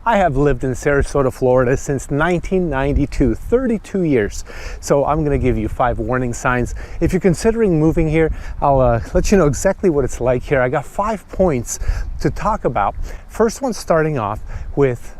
I have lived in Sarasota, Florida since 1992, 32 years. So I'm going to give you 5 warning signs. If you're considering moving here, I'll let you know exactly what it's like here. I got 5 points to talk about. First one, starting off with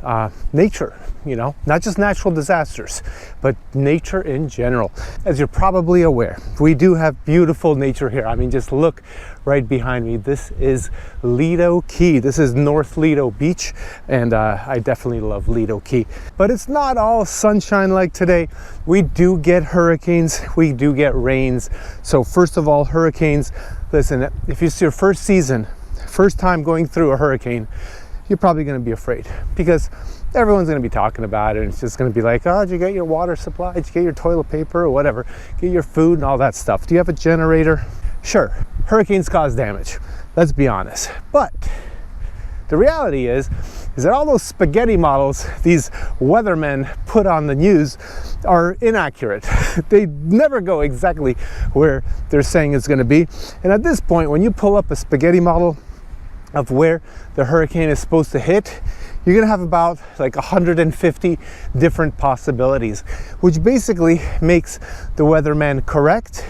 nature, you know, not just natural disasters, but nature in general. As you're probably aware, we do have beautiful nature here. I mean, just look right behind me. This is Lido Key. This is North Lido Beach, and I definitely love Lido Key. But it's not all sunshine like today. We do get hurricanes, we do get rains. So first of all, hurricanes. Listen, if it's your first season, first time going through a hurricane, you're probably going to be afraid because everyone's going to be talking about it. And it's just going to be like, oh, did you get your water supply? Did you get your toilet paper or whatever? Get your food and all that stuff. Do you have a generator? Sure, hurricanes cause damage. Let's be honest. But the reality is that all those spaghetti models these weathermen put on the news are inaccurate. They never go exactly where they're saying it's going to be. And at this point, when you pull up a spaghetti model of where the hurricane is supposed to hit, you're going to have about like 150 different possibilities, which basically makes the weatherman correct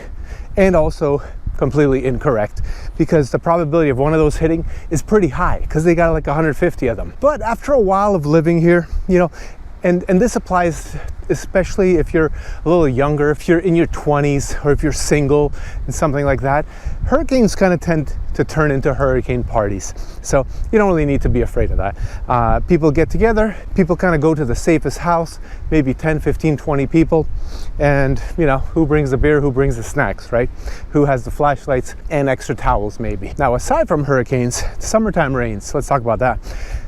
and also completely incorrect, because the probability of one of those hitting is pretty high because they got like 150 of them. But after a while of living here, you know, and this applies especially if you're a little younger, if you're in your 20s or if you're single and something like that, hurricanes kind of tend to turn into hurricane parties. So you don't really need to be afraid of that. People get together, people kind of go to the safest house, maybe 10, 15, 20 people. And you know, who brings the beer, who brings the snacks, right? Who has the flashlights and extra towels maybe. Now, aside from hurricanes, summertime rains, let's talk about that.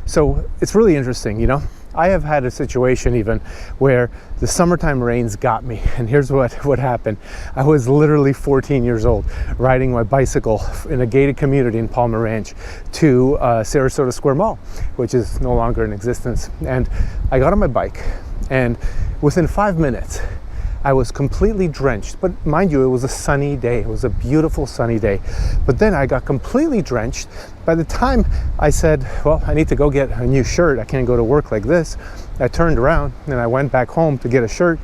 So it's really interesting, you know. I have had a situation even where the summertime rains got me, and here's what happened. I was literally 14 years old riding my bicycle in a gated community in Palmer Ranch to Sarasota Square Mall, which is no longer in existence. And I got on my bike, and within 5 minutes I was completely drenched. But mind you, it was a sunny day. It was a beautiful sunny day. But then I got completely drenched. By the time I said, well, I need to go get a new shirt, I can't go to work like this, I turned around and I went back home to get a shirt.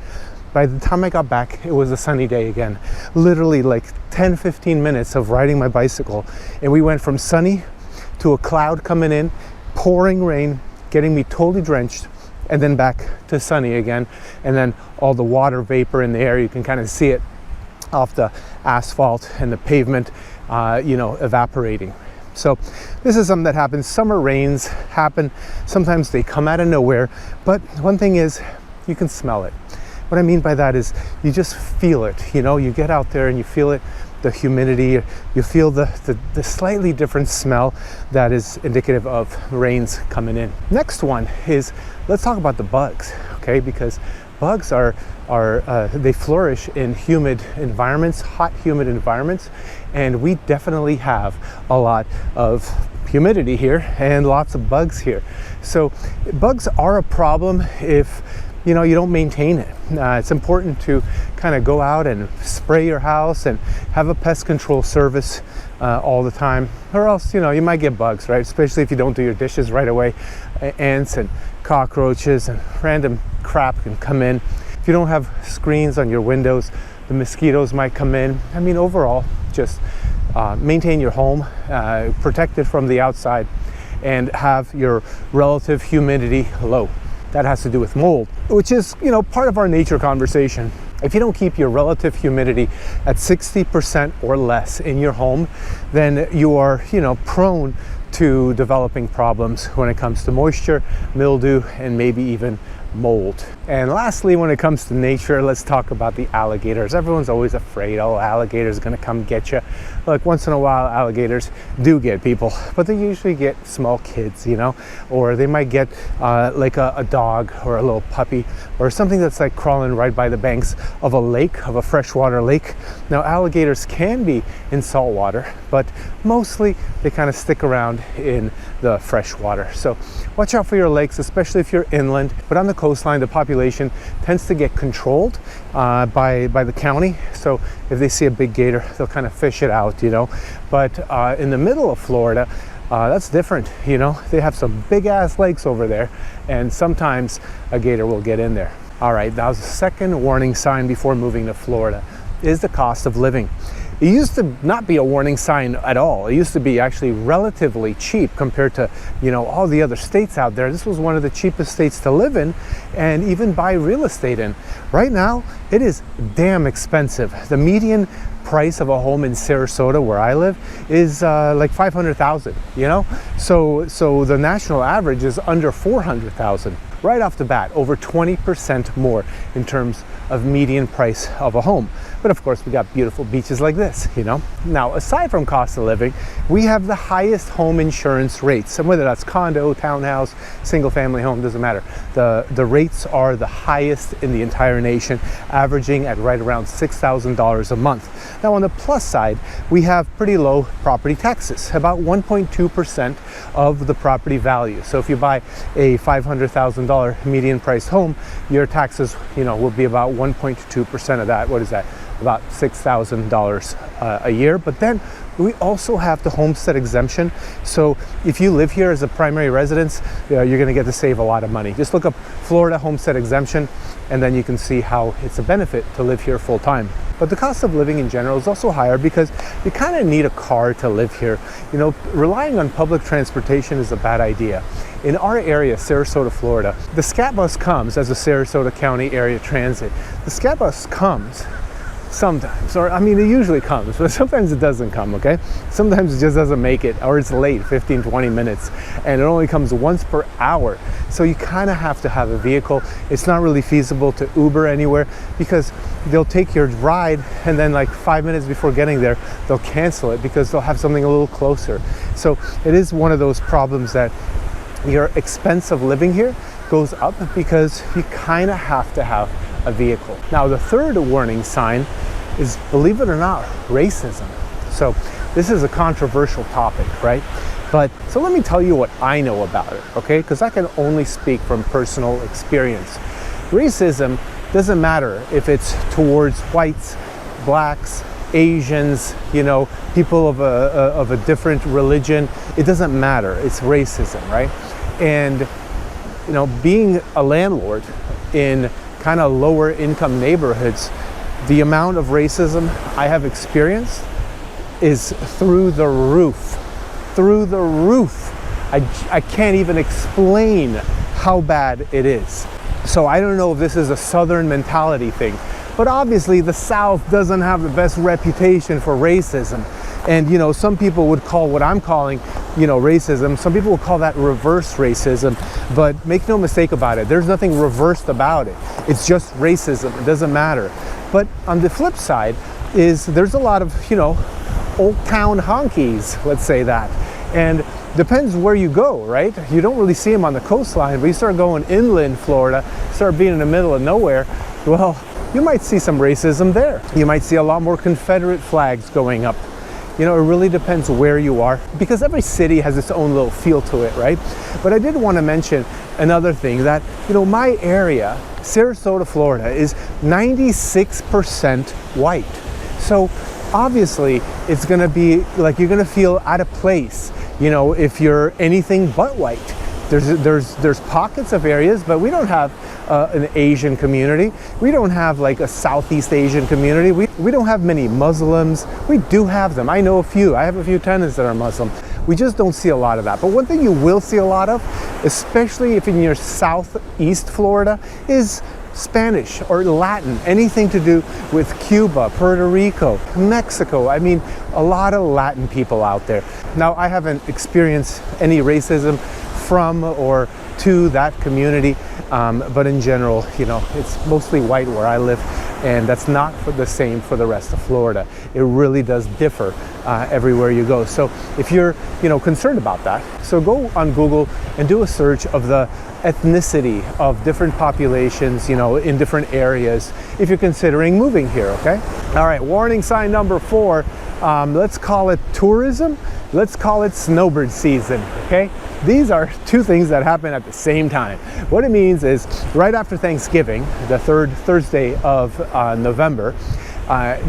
By the time I got back, it was a sunny day again. Literally like 10, 15 minutes of riding my bicycle. And we went from sunny to a cloud coming in, pouring rain, getting me totally drenched, and then back to sunny again. And then all the water vapor in the air, you can kind of see it off the asphalt and the pavement, you know, evaporating. So this is something that happens. Summer rains happen. Sometimes they come out of nowhere. But one thing is, you can smell it. What I mean by that is you just feel it. You know, you get out there and you feel it, the humidity, you feel the slightly different smell that is indicative of rains coming in. Next one is, let's talk about the bugs, okay? Because bugs are they flourish in humid environments, hot, humid environments, and we definitely have a lot of humidity here and lots of bugs here. So bugs are a problem if you know, you don't maintain it. It's important to kind of go out and spray your house and have a pest control service all the time, or else, you know, you might get bugs, right? Especially if you don't do your dishes right away. Ants and cockroaches and random crap can come in. If you don't have screens on your windows, the mosquitoes might come in. I mean, overall, just maintain your home, protect it from the outside, and have your relative humidity low. That has to do with mold, which is, you know, part of our nature conversation. If you don't keep your relative humidity at 60% or less in your home, then you are, you know, prone to developing problems when it comes to moisture, mildew, and maybe even mold. And lastly, when it comes to nature, let's talk about the alligators. Everyone's always afraid, oh, alligators are gonna come get you. Look, once in a while, alligators do get people, but they usually get small kids, you know, or they might get like a dog or a little puppy or something that's like crawling right by the banks of a lake, of a freshwater lake. Now, alligators can be in salt water, but mostly they kind of stick around in the freshwater. So watch out for your lakes, especially if you're inland. But on the coastline, the population tends to get controlled by the county. So if they see a big gator, they'll kind of fish it out, you know. But in the middle of Florida, That's different, you know. They have some big ass lakes over there, and sometimes a gator will get in there. All right, that was the second warning sign before moving to Florida, is the cost of living. It used to not be a warning sign at all. It used to be actually relatively cheap compared to, you know, all the other states out there. This was one of the cheapest states to live in and even buy real estate in. Right now, it is damn expensive. The median price of a home in Sarasota, where I live, is like $500,000, you know? So the national average is under $400,000. Right off the bat, over 20% more in terms of median price of a home. But of course, we got beautiful beaches like this, you know? Now, aside from cost of living, we have the highest home insurance rates. And whether that's condo, townhouse, single family home, doesn't matter. The rates are the highest in the entire nation, averaging at right around $6,000 a month. Now, on the plus side, we have pretty low property taxes, about 1.2% of the property value. So if you buy a $500,000 median price home, your taxes, you know, will be about 1.2% of that. What is that? About $6,000 a year. But then we also have the homestead exemption. So if you live here as a primary residence, you're going to get to save a lot of money. Just look up Florida homestead exemption, and then you can see how it's a benefit to live here full time. But the cost of living in general is also higher because you kind of need a car to live here. You know, relying on public transportation is a bad idea. In our area, Sarasota, Florida, the SCAT bus comes as a Sarasota County Area Transit. The SCAT bus comes sometimes, or I mean, it usually comes, but sometimes it doesn't come, okay? Sometimes it just doesn't make it, or it's late, 15, 20 minutes, and it only comes once per hour. So you kind of have to have a vehicle. It's not really feasible to Uber anywhere because they'll take your ride and then like 5 minutes before getting there, they'll cancel it because they'll have something a little closer. So it is one of those problems that your expense of living here goes up because you kind of have to have a vehicle. Now, the third warning sign is, believe it or not, racism. So this is a controversial topic, right? But so let me tell you what I know about it, okay? Because I can only speak from personal experience. Racism doesn't matter if it's towards whites, blacks, Asians, you know, people of a different religion. It doesn't matter. It's racism, right? And, you know, being a landlord in kind of lower income neighborhoods, the amount of racism I have experienced is through the roof. Through the roof. I can't even explain how bad it is. So I don't know if this is a Southern mentality thing, but obviously the South doesn't have the best reputation for racism. And, you know, some people would call what I'm calling, you know, racism, some people will call that reverse racism, but make no mistake about it, there's nothing reversed about it. It's just racism, it doesn't matter. But on the flip side is there's a lot of, you know, old town honkies, let's say that. And depends where you go, right? You don't really see them on the coastline, but you start going inland Florida, start being in the middle of nowhere, well, you might see some racism there. You might see a lot more Confederate flags going up. You know, it really depends where you are because every city has its own little feel to it, right? But I did want to mention another thing that, you know, my area, Sarasota, Florida, is 96% white. So obviously it's going to be like you're going to feel out of place, you know, if you're anything but white. There's pockets of areas, but we don't have an Asian community. We don't have like a Southeast Asian community. We don't have many Muslims. We do have them. I know a few. I have a few tenants that are Muslim. We just don't see a lot of that. But one thing you will see a lot of, especially if in your southeast Florida, is Spanish or Latin, anything to do with Cuba, Puerto Rico, Mexico. I mean, a lot of Latin people out there. Now, I haven't experienced any racism from or to that community, but in general, you know, it's mostly white where I live, and that's not the same for the rest of Florida. It really does differ everywhere you go. So if you're, you know, concerned about that, so go on Google and do a search of the ethnicity of different populations, you know, in different areas if you're considering moving here, okay? All right, warning sign number 4, let's call it tourism. Let's call it snowbird season, okay? These are two things that happen at the same time. What it means is right after Thanksgiving, the third Thursday of November,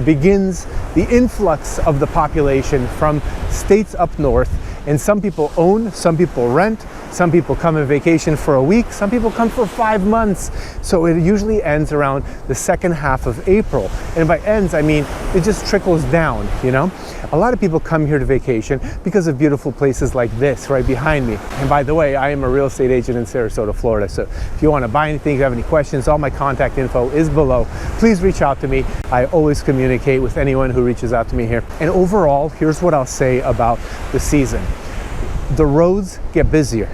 begins the influx of the population from states up north And some people own, some people rent, some people come on vacation for a week, some people come for 5 months. So it usually ends around the second half of April. And by ends, I mean, it just trickles down, you know? A lot of people come here to vacation because of beautiful places like this right behind me. And by the way, I am a real estate agent in Sarasota, Florida. So if you want to buy anything, if you have any questions, all my contact info is below. Please reach out to me. I always communicate with anyone who reaches out to me here. And overall, here's what I'll say about the season. The roads get busier.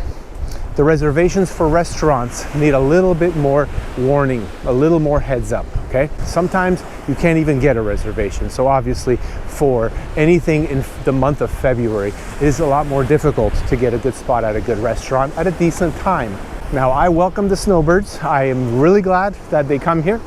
The reservations for restaurants need a little bit more warning, a little more heads up, okay? Sometimes you can't even get a reservation. So obviously for anything in the month of February, it is a lot more difficult to get a good spot at a good restaurant at a decent time. Now, I welcome the snowbirds. I am really glad that they come here.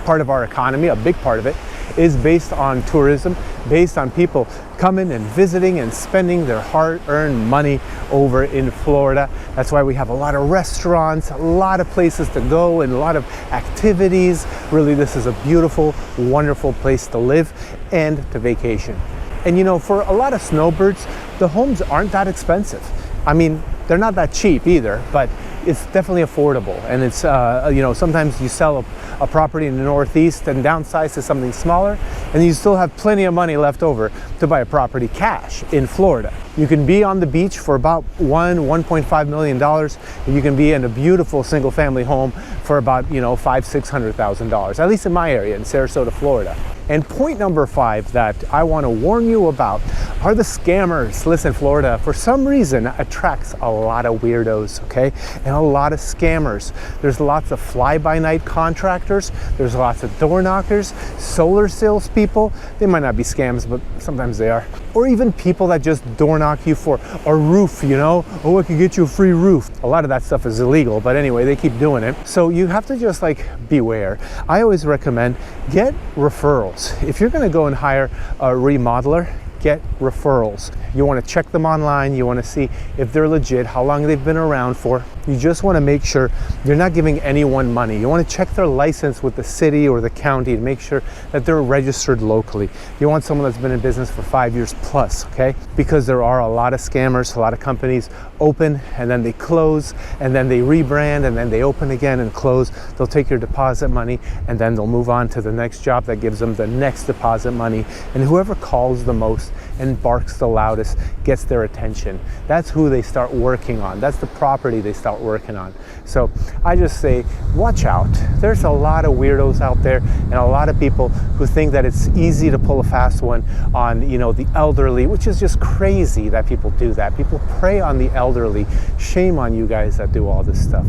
Part of our economy, a big part of it, is based on tourism, based on people coming and visiting and spending their hard-earned money over in Florida. That's why we have a lot of restaurants, a lot of places to go, and a lot of activities. Really, this is a beautiful, wonderful place to live and to vacation. And you know, for a lot of snowbirds, the homes aren't that expensive. I mean, they're not that cheap either, but it's definitely affordable. And it's, you know, sometimes you sell a property in the Northeast and downsize to something smaller, and you still have plenty of money left over to buy a property cash in Florida. You can be on the beach for about $1.5 million, and you can be in a beautiful single family home for about, you know, $600,000, at least in my area, in Sarasota, Florida. And point number 5 that I want to warn you about are the scammers. Listen, Florida, for some reason, attracts a lot of weirdos, okay? And a lot of scammers. There's lots of fly-by-night contractors. There's lots of door knockers, solar salespeople. They might not be scams, but sometimes they are. Or even people that just door knock you for a roof, you know? Oh, I can get you a free roof. A lot of that stuff is illegal, but anyway, they keep doing it. So you have to just like beware. I always recommend get referrals. If you're gonna go and hire a remodeler, get referrals. You want to check them online. You want to see if they're legit, how long they've been around for. You just want to make sure you're not giving anyone money. You want to check their license with the city or the county to make sure that they're registered locally. You want someone that's been in business for 5 years plus, okay? Because there are a lot of scammers, a lot of companies open and then they close and then they rebrand and then they open again and close. They'll take your deposit money and then they'll move on to the next job that gives them the next deposit money. And whoever calls the most and barks the loudest gets their attention. That's who they start working on. That's the property they start working on. So I just say, watch out. There's a lot of weirdos out there and a lot of people who think that it's easy to pull a fast one on, you know, the elderly, which is just crazy that people do that. People prey on the elderly. Shame on you guys that do all this stuff.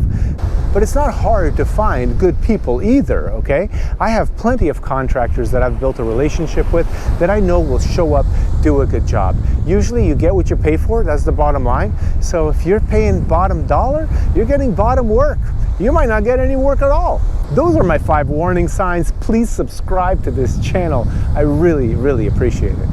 But it's not hard to find good people either, okay? I have plenty of contractors that I've built a relationship with that I know will show up, do a good job. Usually you get what you pay for, that's the bottom line. So if you're paying bottom dollar, you're getting bottom work. You might not get any work at all. Those are my 5 warning signs. Please subscribe to this channel. I really, really appreciate it.